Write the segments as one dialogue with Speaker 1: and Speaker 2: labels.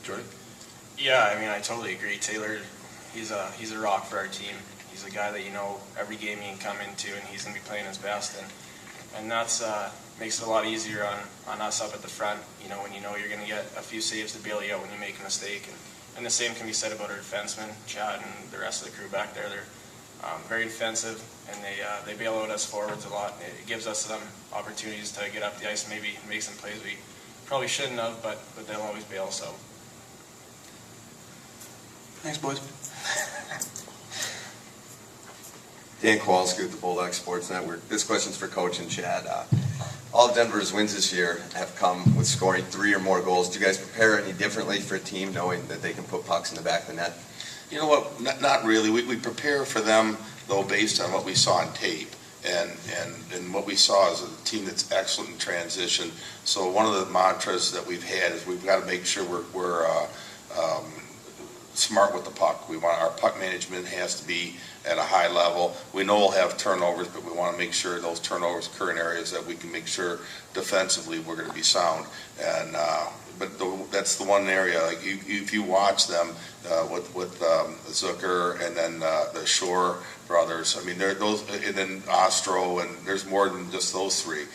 Speaker 1: Jordi?
Speaker 2: Yeah, I mean, I totally agree. Taylor, he's a rock for our team. He's a guy that every game he can come into and he's going to be playing his best, and that's makes it a lot easier on us up at the front. When you're going to get a few saves to bail you out when you make a mistake, and the same can be said about our defensemen, Chad and the rest of the crew back there. They're very defensive, and they bail out us forwards a lot. It gives us some opportunities to get up the ice and maybe make some plays we probably shouldn't have, but they'll always bail. So.
Speaker 3: Thanks, boys.
Speaker 4: Dan Kowalski with the Bulldog Sports Network. This question's for Coach and Chad. All of Denver's wins this year have come with scoring 3 or more goals. Do you guys prepare any differently for a team knowing that they can put pucks in the back of the net?
Speaker 1: You know what? Not really. We prepare for them, though, based on what we saw on tape. And what we saw is a team that's excellent in transition. So one of the mantras that we've had is we've got to make sure we're smart with the puck. Our puck management has to be at a high level. We know we'll have turnovers, but we want to make sure those turnovers occur in areas that we can make sure defensively we're going to be sound. And that's the one area. Like if you watch them with Zucker and then the Shore brothers. I mean, those, and then Ostro, and there's more than just those 3.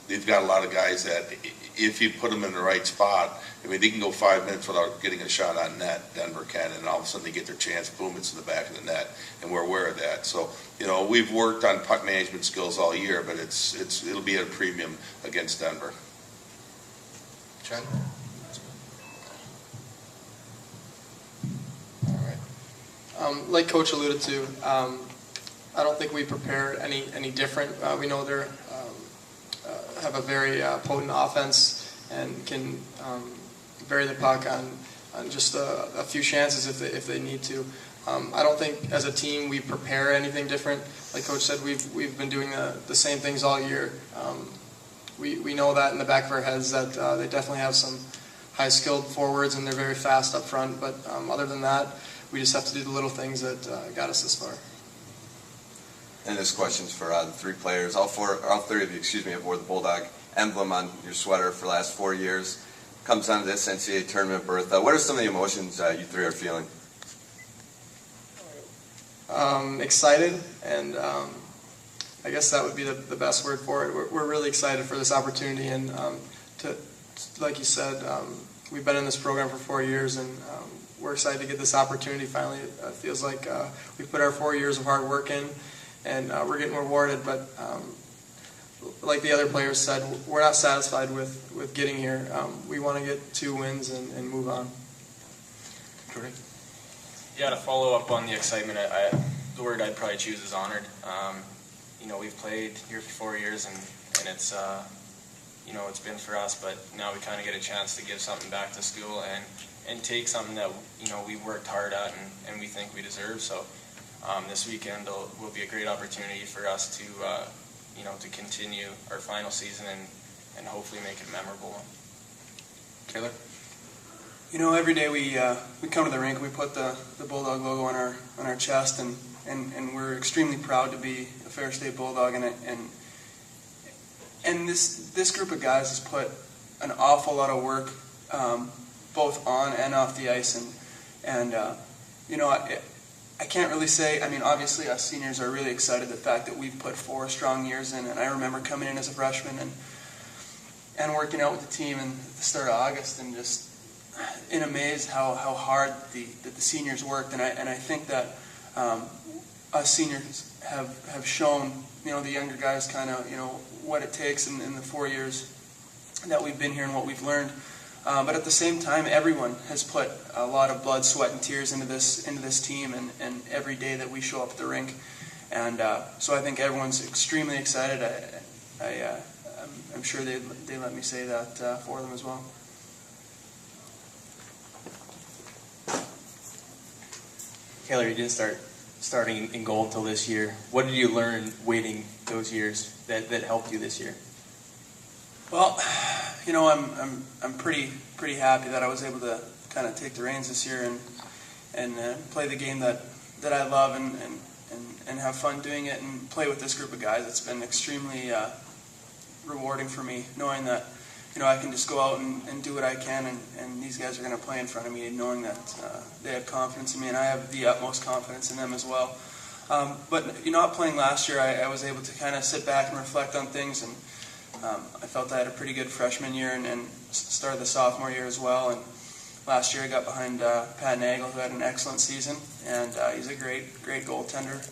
Speaker 1: They've got a lot of guys that, if you put them in the right spot, I mean, they can go 5 minutes without getting a shot on net. Denver can, and all of a sudden they get their chance. Boom! It's in the back of the net, and we're aware of that. So, we've worked on puck management skills all year, but it'll be at a premium against Denver.
Speaker 3: Chad?
Speaker 5: All right. Like Coach alluded to, I don't think we prepare any different. We know they're have a very potent offense and can vary the puck on just a few chances if they need to. I don't think as a team we prepare anything different. Like Coach said, we've been doing the same things all year. We know that in the back of our heads that they definitely have some high-skilled forwards and they're very fast up front. But other than that, we just have to do the little things that got us this far.
Speaker 4: And this question's for the 3 players. All 3 of you, have wore the Bulldog emblem on your sweater for the last 4 years. Comes down to this NCAA tournament berth. What are some of the emotions you 3 are feeling?
Speaker 5: Excited, and I guess that would be the best word for it. We're really excited for this opportunity, and like you said, we've been in this program for 4 years, and we're excited to get this opportunity finally. It feels like we put our 4 years of hard work in, and we're getting rewarded, but like the other players said, we're not satisfied with getting here. We want to get 2 wins and move on.
Speaker 3: Jordi?
Speaker 2: Yeah, to follow up on the excitement, the word I'd probably choose is honored. We've played here for 4 years, and it's it's been for us, but now we kind of get a chance to give something back to school and take something that we've worked hard at and we think we deserve. So this weekend will be a great opportunity for us to to continue our final season and hopefully make it a memorable one.
Speaker 3: Taylor? Every day we come to the rink, we put the Bulldog logo on our chest, and we're extremely proud to be a Ferris State Bulldog, and this group of guys has put an awful lot of work both on and off the ice, and I can't really say. I mean, obviously us seniors are really excited the fact that we've put 4 strong years in, and I remember coming in as a freshman and working out with the team at the start of August, and just in amaze how hard the seniors worked, and I think that us seniors have shown the younger guys kind of what it takes in the 4 years that we've been here and what we've learned. But at the same time, everyone has put a lot of blood, sweat, and tears into this team, and every day that we show up at the rink, and so I think everyone's extremely excited. I'm sure they let me say that for them as well.
Speaker 6: Taylor, you didn't starting in goal until this year. What did you learn waiting those years that helped you this year?
Speaker 3: Well, I'm pretty happy that I was able to kind of take the reins this year and play the game that I love and have fun doing it and play with this group of guys. It's been extremely rewarding for me, knowing that I can just go out and do what I can, and these guys are going to play in front of me, knowing that they have confidence in me, and I have the utmost confidence in them as well. But not playing last year, I was able to kind of sit back and reflect on things, and I felt I had a pretty good freshman year and started the sophomore year as well. And last year I got behind Pat Nagel, who had an excellent season, and he's a great goaltender.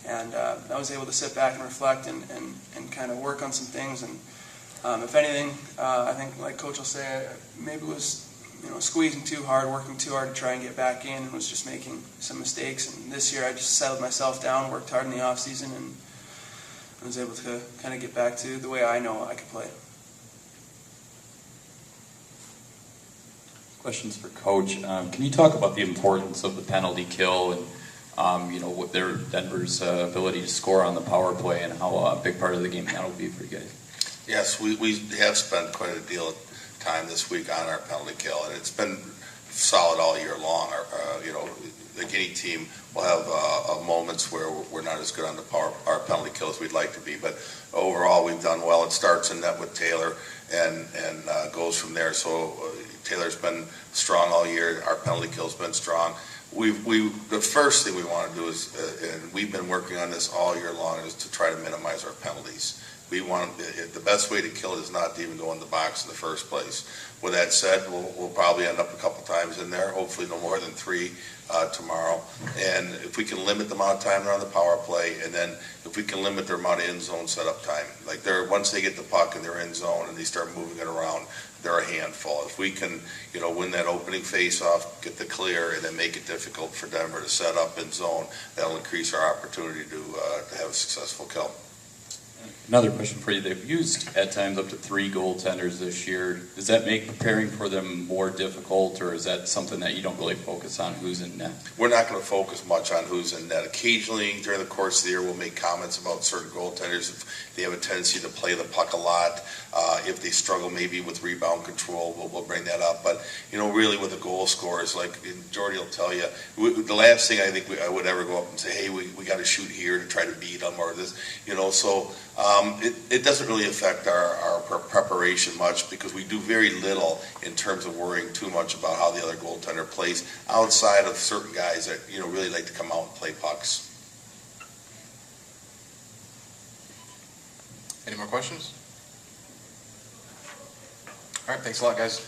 Speaker 3: And I was able to sit back and reflect and kind of work on some things. And if anything, I think, like Coach will say, maybe it was squeezing too hard, working too hard to try and get back in, and was just making some mistakes. And this year I just settled myself down, worked hard in the off season, and I was able to kind of get back to the way I know I could play.
Speaker 7: Questions for Coach. Can you talk about the importance of the penalty kill and what Denver's ability to score on the power play and how a big part of the game that'll be for you guys?
Speaker 1: Yes, we have spent quite a deal of time this week on our penalty kill, and it's been solid all year long. Like any team, we'll have moments where we're not as good on our penalty kill as we'd like to be, but overall we've done well. It starts in net with Taylor and goes from there. So Taylor's been strong all year. Our penalty kill's been strong. The first thing we want to do is, and we've been working on this all year long, is to try to minimize our penalties. We want the best way to kill it is not to even go in the box in the first place. With that said, we'll probably end up a couple times in there. Hopefully, no more than 3 tomorrow. And if we can limit the amount of time they're on the power play, and then if we can limit their amount of in zone setup time, like once they get the puck and they're in zone and they start moving it around, they're a handful. If we can, win that opening face-off, get the clear, and then make it difficult for Denver to set up in zone, that'll increase our opportunity to have a successful kill.
Speaker 7: Another question for you. They've used at times up to 3 goaltenders this year. Does that make preparing for them more difficult, or is that something that you don't really focus on, who's in net?
Speaker 1: We're not going to focus much on who's in net. Occasionally, during the course of the year, we'll make comments about certain goaltenders if they have a tendency to play the puck a lot. If they struggle maybe with rebound control, we'll bring that up. But, really with the goal scorers, like Jordi will tell you, the last thing I think I would ever go up and say, hey, we got to shoot here to try to beat them or this, so it doesn't really affect our preparation much, because we do very little in terms of worrying too much about how the other goaltender plays outside of certain guys that really like to come out and play pucks.
Speaker 8: Any more questions? All right, thanks a lot, guys.